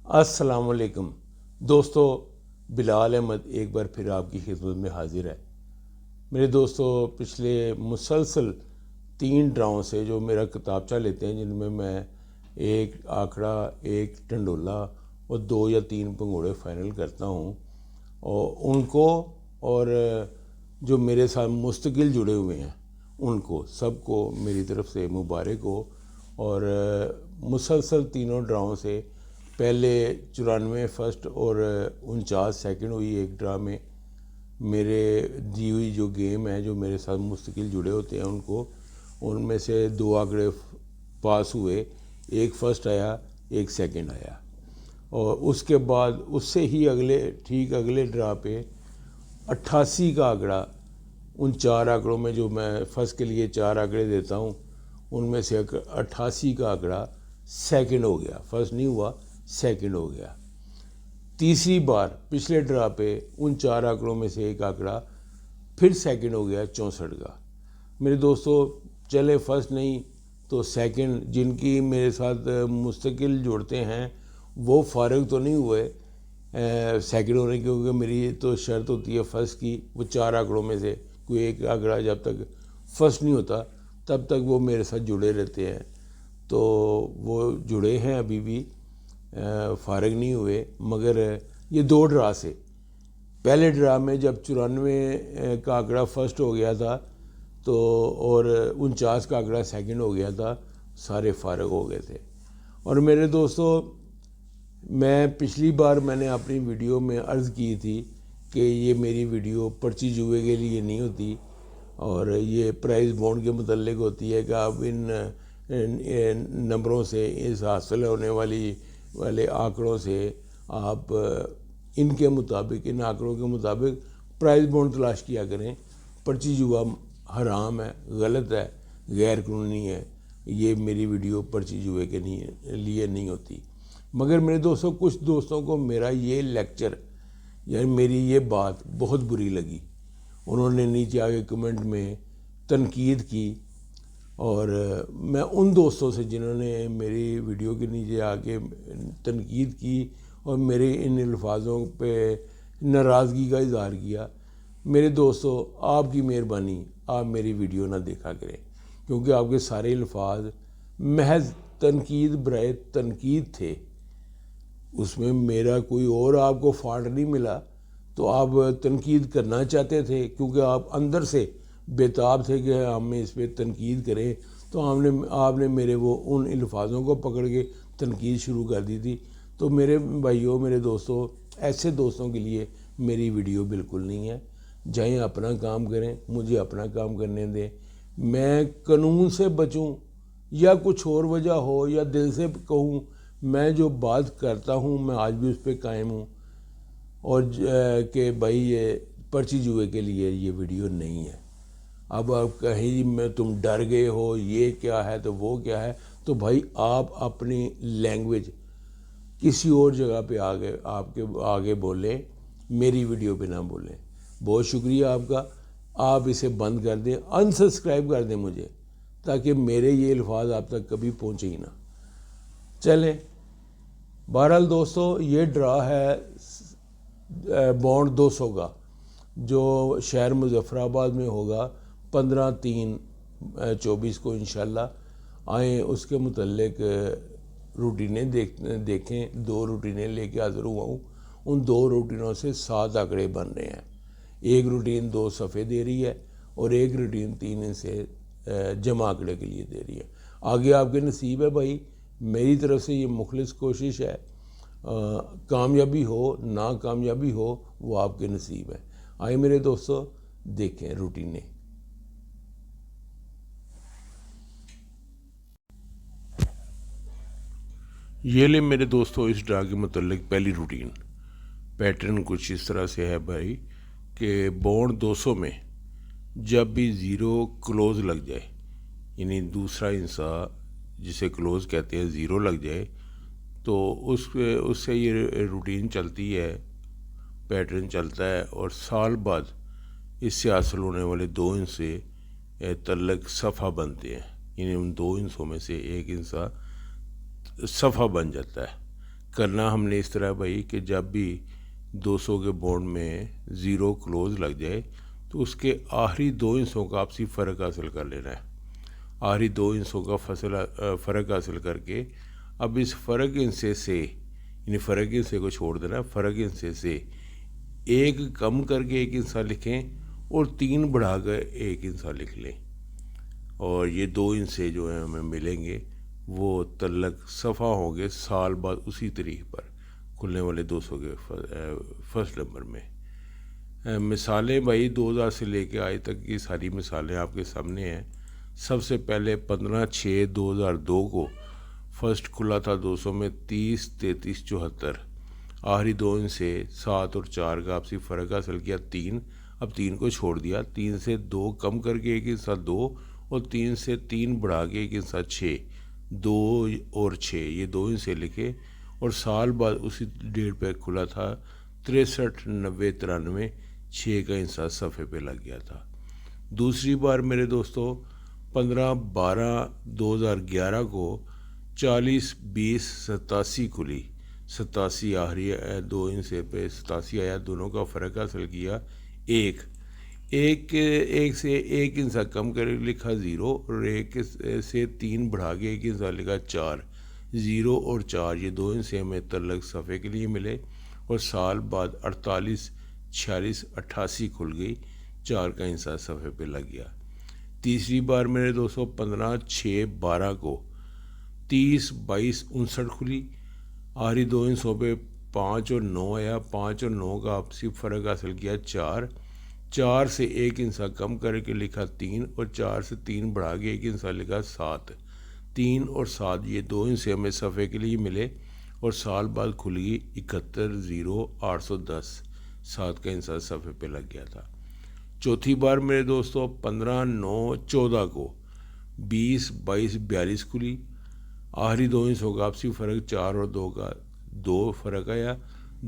السلام علیکم دوستو، بلال احمد ایک بار پھر آپ کی خدمت میں حاضر ہے۔ میرے دوستو، پچھلے مسلسل 3 ڈراؤں سے جو میرا کتابچہ لیتے ہیں، جن میں میں ایک آکڑا، ایک ٹنڈولا اور 2 یا 3 پنگوڑے فائنل کرتا ہوں، اور ان کو اور جو میرے ساتھ مستقل جڑے ہوئے ہیں ان کو سب کو میری طرف سے مبارک ہو۔ اور مسلسل تینوں ڈراؤں سے پہلے 94 فرسٹ اور 49 سیکنڈ ہوئی ایک ڈرا میں۔ میرے دی ہوئی جو گیم ہے، جو میرے ساتھ مستقل جڑے ہوتے ہیں ان میں سے 2 آنکڑے پاس ہوئے، ایک فرسٹ آیا، ایک سیکنڈ آیا۔ اور اس کے بعد اس سے ہی اگلے ڈرا پہ 88 کا آنکڑا، ان 4 آنکڑوں میں جو میں فرسٹ کے لیے 4 آنکڑے دیتا ہوں، ان میں سے 88 کا آنکڑا سیکنڈ ہو گیا، فرسٹ نہیں ہوا، سیکنڈ ہو گیا۔ تیسری بار پچھلے ڈرا پہ ان 4 آنکڑوں میں سے ایک آنکڑا پھر سیکنڈ ہو گیا، 64 کا۔ میرے دوستو، چلے فرسٹ نہیں تو سیکنڈ جن کی میرے ساتھ مستقل جوڑتے ہیں وہ فارغ تو نہیں ہوئے سیکنڈ ہونے کی، کیونکہ میری تو شرط ہوتی ہے فرسٹ کی، وہ 4 آنکڑوں میں سے کوئی ایک آنکڑا جب تک فرسٹ نہیں ہوتا تب تک وہ میرے ساتھ جڑے رہتے ہیں۔ تو وہ جڑے ہیں ابھی بھی، فارغ نہیں ہوئے۔ مگر یہ 2 ڈرا سے، پہلے ڈرا میں جب 94 کا آنکڑا فرسٹ ہو گیا تھا تو اور 49 کا آنکڑا سیکنڈ ہو گیا تھا، سارے فارغ ہو گئے تھے۔ اور میرے دوستو، میں پچھلی بار میں نے اپنی ویڈیو میں عرض کی تھی کہ یہ میری ویڈیو پرچی جوئے کے لیے نہیں ہوتی، اور یہ پرائز بونڈ کے متعلق ہوتی ہے کہ آپ ان نمبروں سے، اس حاصل ہونے والے آنکڑوں سے آپ ان کے مطابق، ان آنکڑوں کے مطابق پرائز بونڈ تلاش کیا کریں۔ پرچی جوا حرام ہے، غلط ہے، غیر قانونی ہے۔ یہ میری ویڈیو پرچی جوئے کے لیے نہیں ہوتی۔ مگر میرے دوستوں، کچھ دوستوں کو میرا یہ لیکچر، یعنی میری یہ بات بہت بری لگی۔ انہوں نے نیچے آگے کمنٹ میں تنقید کی، اور میں ان دوستوں سے جنہوں نے میری ویڈیو کے نیچے آ کے تنقید کی اور میرے ان الفاظوں پہ ناراضگی کا اظہار کیا، میرے دوستو، آپ کی مہربانی آپ میری ویڈیو نہ دیکھا کریں، کیونکہ آپ کے سارے الفاظ محض تنقید برائے تنقید تھے۔ اس میں میرا کوئی اور آپ کو فالٹ نہیں ملا، تو آپ تنقید کرنا چاہتے تھے کیونکہ آپ اندر سے بےتاب تھے کہ ہم اس پہ تنقید کریں، تو آپ نے میرے وہ ان الفاظوں کو پکڑ کے تنقید شروع کر دی تھی۔ تو میرے بھائیوں، میرے دوستوں، ایسے دوستوں کے لیے میری ویڈیو بالکل نہیں ہے۔ جائیں اپنا کام کریں، مجھے اپنا کام کرنے دیں۔ میں قانون سے بچوں یا کچھ اور وجہ ہو یا دل سے کہوں، میں جو بات کرتا ہوں میں آج بھی اس پہ قائم ہوں، اور کہ بھائی یہ پرچی جوئے کے لیے یہ ویڈیو نہیں ہے۔ اب آپ کہیں میں تم ڈر گئے ہو، یہ کیا ہے تو وہ کیا ہے، تو بھائی آپ اپنی لینگویج کسی اور جگہ پہ آگے بولیں، میری ویڈیو پہ نہ بولیں۔ بہت شکریہ آپ کا، آپ اسے بند کر دیں، انسبسکرائب کر دیں مجھے، تاکہ میرے یہ الفاظ آپ تک کبھی پہنچے ہی نہ۔ چلیں، بہرحال دوستو، یہ ڈرا ہے بونڈ 200 کا، جو شہر مظفر آباد میں ہوگا 15/3/24 کو انشاءاللہ۔ آئیں اس کے متعلق روٹینیں دیکھیں۔ 2 روٹینیں لے کے حاضر ہوا ہوں، ان 2 روٹینوں سے 7 آنکڑے بن رہے ہیں۔ ایک روٹین 2 صفحے دے رہی ہے اور ایک روٹین 3 سے جمع آنکڑے کے لیے دے رہی ہے۔ آگے آپ کے نصیب ہے بھائی، میری طرف سے یہ مخلص کوشش ہے۔ کامیابی ہو ناکامیابی ہو وہ آپ کے نصیب ہے۔ آئیں میرے دوستو، دیکھیں روٹینیں۔ یہ لیں میرے دوستو، اس ڈرا کے متعلق پہلی روٹین۔ پیٹرن کچھ اس طرح سے ہے بھائی کہ بونڈ 200 میں جب بھی 0 کلوز لگ جائے، یعنی دوسرا ہندسہ جسے کلوز کہتے ہیں 0 لگ جائے، تو اس سے یہ روٹین چلتی ہے، پیٹرن چلتا ہے، اور سال بعد اس سے حاصل ہونے والے 2 ہندسے تعلق صفحہ بنتے ہیں، یعنی ان 2 ہندسوں میں سے ایک ہندسہ صفحہ بن جاتا ہے۔ کرنا ہم نے اس طرح بھائی کہ جب بھی 200 کے بونڈ میں 0 کلوز لگ جائے تو اس کے آخری 2 ہندسوں کا آپسی فرق حاصل کر لینا ہے. آخری 2 ہندسوں کا فرق حاصل کر کے اب اس فرق ہندسے سے یعنی فرق ہندسے کو چھوڑ دینا. فرق ہندسے سے 1 کم کر کے 1 ہندسہ لکھیں اور 3 بڑھا کر 1 ہندسہ لکھ لیں. اور یہ 2 ہندسے جو ہیں ہمیں ملیں گے وہ تعلق صفحہ ہوں گے سال بعد اسی تاریخ پر کھلنے والے 200 کے فرسٹ نمبر میں. مثالیں بھائی 2000 سے لے کے آج تک کی ساری مثالیں آپ کے سامنے ہیں. سب سے پہلے 15/6/2002 کو فرسٹ کھلا تھا 200 میں 30 33 74. آخری 2 ہندسے 7 اور 4 کا آپسی فرق حاصل کیا 3. اب 3 کو چھوڑ دیا. 3 سے 2 کم کر کے 1 ہندسہ 2 اور 3 سے 3 بڑھا کے 1 ہندسہ 6. 2 اور 6 یہ 2 ہندسے لکھے اور سال بعد اسی ڈیٹ پہ کھلا تھا 63 90 93. 6 کا ہندسہ صفحے پہ لگ گیا تھا. دوسری بار میرے دوستو 15/12/2011 کو 40 20 87 کھلی. 87 آخری 2 ہندسے پہ 87 آیا. دونوں کا فرق حاصل کیا 1 سے 1 ہندسہ کم کر لکھا 0 اور 1 سے 3 بڑھا کے 1 ہندسہ لکھا 4. 0 اور 4 یہ 2 ہندسے ہمیں تعلق صفحے کے لیے ملے اور سال بعد 48 46 88 کھل گئی. 4 کا ہندسہ صفحے پہ لگ گیا. تیسری بار میرے 15/6/12 کو 30 22 59 کھلی. آخری 2 ہندسوں پہ 5 اور 9 آیا. 5 اور 9 کا آپسی فرق حاصل کیا 4. 4 سے 1 ہندسہ کم کر کے لکھا 3 اور 4 سے 3 بڑھا کے 1 ہندسہ لکھا 7. 3 اور 7 یہ 2 ہندسے ہمیں صفحے کے لیے ملے اور سال بعد کھل گئی 71 0 810. 7 کا ہندسہ صفحے پہ لگ گیا تھا. چوتھی بار میرے دوستو 15/9/14 کو 20 22 42 کھلی. آخری 2 ہندسوں کا آپسی فرق 4 اور 2 کا 2 فرق آیا.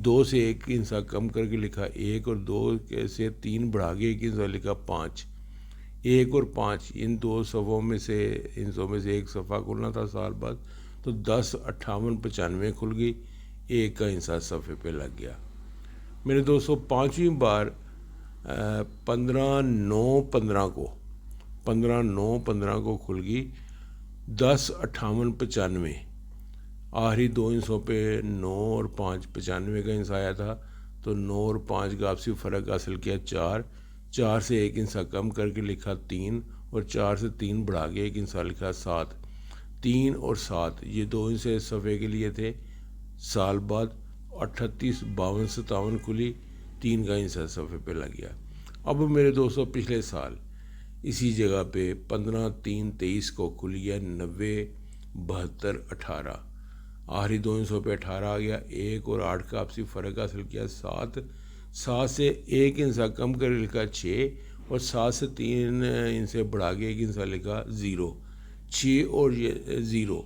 2 سے 1 ہندسہ کم کر کے لکھا 1 اور 2 سے 3 بڑھا کے 1 ہندسہ لکھا 5. 1 اور 5 ان 2 صفحوں میں سے ہندسوں میں سے ایک صفحہ کھلنا تھا سال بعد تو 10 58 95 کھل گئی. 1 کا ہندسہ صفحے پہ لگ گیا. میرے دوستو پانچویں بار 15/9/15 کو 15/9/15 کو کھل گئی 10 58 95. آخری 2 ہندسوں پہ 9 اور 5 95 کا ہندسہ آیا تھا تو 9 اور 5 کا آپسی فرق حاصل کیا 4. 4 سے 1 ہندسہ کم کر کے لکھا 3 اور 4 سے 3 بڑھا کے 1 ہندسہ لکھا 7. 3 اور 7 یہ 2 ہندسے صفحے کے لیے تھے. سال بعد 38 52 57 کھلی. 3 کا ہندسہ صفحے پہ لگ گیا. اب میرے دوستو پچھلے سال اسی جگہ پہ 15/3/23 کو کھل گیا 90 72 18. آخری 2 ہندسوں پہ 18 آ گیا. 1 اور 8 کا آپسی فرق حاصل کیا 7. 7 سے 1 ہندسہ کم کر لکھا 6 اور 7 سے 3 ہندسے بڑھا کے 1 ہندسہ لکھا 0. 6 اور 0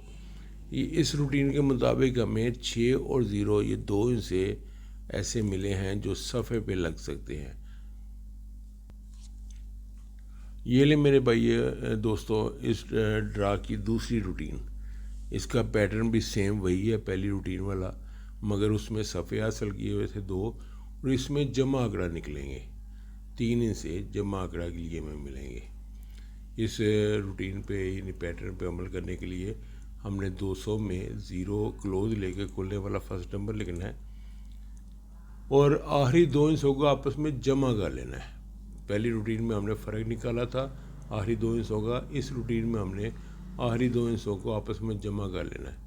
اس روٹین کے مطابق ہمیں 6 اور 0 یہ 2 ہندسے ایسے ملے ہیں جو صفحے پہ لگ سکتے ہیں. یہ لے میرے بھائی دوستو اس ڈرا کی دوسری روٹین. اس کا پیٹرن بھی سیم وہی ہے پہلی روٹین والا مگر اس میں صفحے حاصل کیے ہوئے تھے 2 اور اس میں جمع آنکڑا نکلیں گے. 3 ہندسے جمع آنکڑا کے لیے ہمیں ملیں گے. اس روٹین پہ یعنی پیٹرن پہ عمل کرنے کے لیے ہم نے 200 میں 0 کلوز لے کے کھلنے والا فرسٹ نمبر لکھنا ہے اور آخری 2 ہندسوں کو آپس میں جمع کر لینا ہے. پہلی روٹین میں ہم نے فرق نکالا تھا آخری 2 ہندسوں کا. اس روٹین میں ہم نے آخری 2 ہندسوں کو آپس میں جمع کر لینا ہے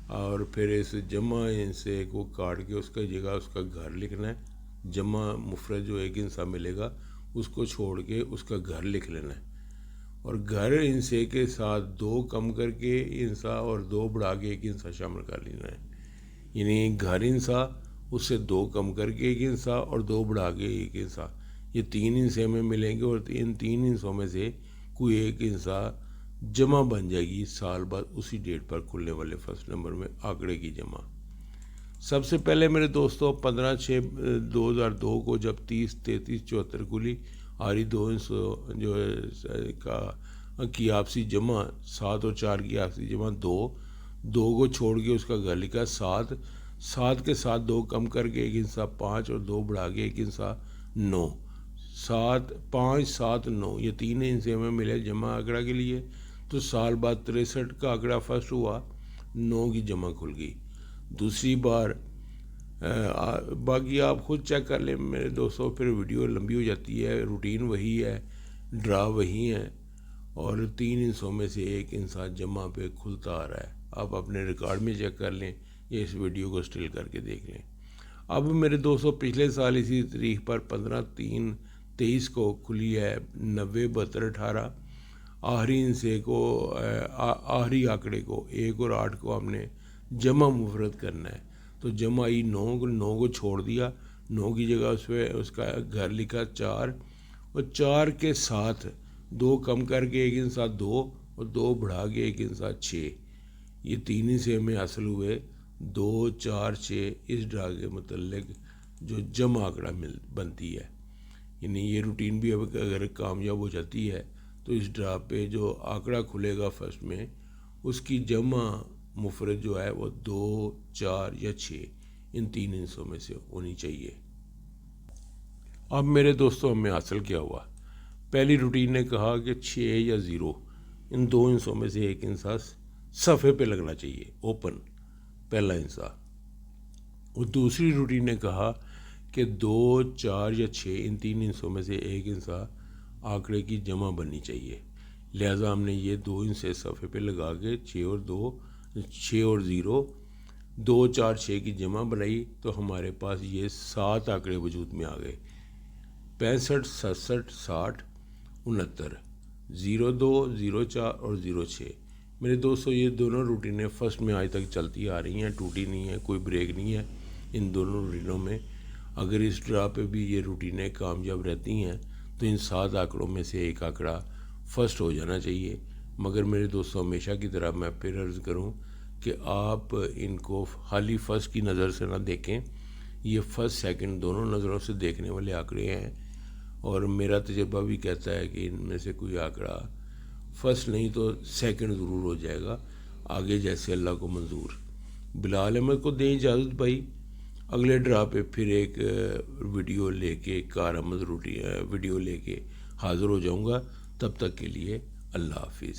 اور پھر اس جمع ہندسے کو کاٹ کے اس کا جگہ اس کا گھر لکھنا ہے. جمع مفرد جو 1 ہندسہ ملے گا اس کو چھوڑ کے اس کا گھر لکھ لینا ہے اور گھر ہندسے کے ساتھ 2 کم کر کے ہندسہ اور 2 بڑھا کے 1 ہندسہ شامل کر لینا ہے. یعنی گھر ہندسہ اس سے 2 کم کر کے 1 ہندسہ اور 2 بڑھا کے 1 ہندسہ یہ 3 ہندسے میں ملیں گے اور ان 3 ہندسوں میں سے کوئی 1 ہندسہ جمع بن جائے گی سال بعد اسی ڈیٹ پر کھلنے والے فرسٹ نمبر میں آنکڑے کی جمع. سب سے پہلے میرے دوستو 15/6/2002 کو جب 30 33 74 کھلی. آخری 2 ہندسوں جو کی آپسی جمع 7 اور 4 کی آپسی جمع 2 کو چھوڑ کے اس کا گھر لکھا 7. 7 کے ساتھ 2 کم کر کے 1 انصاف 5 اور 2 بڑھا کے 1 انصاف 9. 7 5 7 9 یہ 3 ہندسے میں ملے جمع آنکڑا کے لیے. تو سال بعد 63 کا آنکڑا فرسٹ ہوا, 9 کی جمع کھل گئی. دوسری بار باقی آپ خود چیک کر لیں میرے دوستوں, پھر ویڈیو لمبی ہو جاتی ہے. روٹین وہی ہے, ڈرا وہی ہے, اور 3 ہندسوں میں سے 1 ہندسہ جمع پہ کھلتا آ رہا ہے. آپ اپنے ریکارڈ میں چیک کر لیں یا اس ویڈیو کو سٹل کر کے دیکھ لیں. اب میرے دوستوں پچھلے سال اسی تاریخ پر 15/3/23 کو کھلی ہے 90 72 18. آخری ہندسے کو آخری آنکڑے کو 1 اور 8 کو ہم نے جمع مفرد کرنا ہے. تو جمع آئی 9 کو چھوڑ دیا, 9 کی جگہ اس پہ اس کا گھر لکھا 4, اور 4 کے ساتھ 2 کم کر کے 1 انصاف 2 اور 2 بڑھا کے 1 انصاف 6. یہ 3 ہندسے میں حاصل ہوئے 2 4 6. اس ڈرا کے متعلق جو جمع آنکڑا بنتی ہے, یعنی یہ روٹین بھی اب اگر کامیاب ہو جاتی ہے تو اس ڈرا پہ جو آنکڑا کھلے گا فرسٹ میں اس کی جمع مفرد جو ہے وہ 2 4 یا 6 ان 3 ہندسوں میں سے ہونی چاہیے. اب میرے دوستوں ہمیں حاصل کیا ہوا؟ پہلی روٹین نے کہا کہ 6 یا 0 ان 2 ہندسوں میں سے 1 ہندسہ صفحے پہ لگنا چاہیے, اوپن پہلا ہندسہ. اور دوسری روٹین نے کہا کہ 2 4 یا 6 ان 3 ہندسوں میں سے 1 ہندسہ آنکڑے کی جمع بننی چاہیے. لہٰذا ہم نے یہ 2 ہندسے صفحے پہ لگا کے 6 اور 0 2 4 6 کی جمع بنائی. تو ہمارے پاس یہ 7 آنکڑے وجود میں آ گئے, 65 67 60 69 02 04 اور 06. میرے دوستوں یہ دونوں روٹینیں فرسٹ میں آج تک چلتی آ رہی ہیں, ٹوٹی نہیں ہے, کوئی بریک نہیں ہے ان دونوں روٹینوں میں. اگر اس ڈرا پہ بھی یہ روٹینیں کامیاب رہتی ہیں تو ان 7 آنکڑوں میں سے 1 آنکڑا فرسٹ ہو جانا چاہیے. مگر میرے دوستوں ہمیشہ کی طرح میں پھر عرض کروں کہ آپ ان کو خالی فرسٹ کی نظر سے نہ دیکھیں, یہ فرسٹ سیکنڈ دونوں نظروں سے دیکھنے والے آنکڑے ہیں. اور میرا تجربہ بھی کہتا ہے کہ ان میں سے کوئی آنکڑا فرسٹ نہیں تو سیکنڈ ضرور ہو جائے گا, آگے جیسے اللہ کو منظور. بلال احمد کو دیں اجازت بھائی, اگلے ڈرا پہ پھر ایک ویڈیو لے کے کارآمد ویڈیو لے کے حاضر ہو جاؤں گا. تب تک کے لیے اللہ حافظ.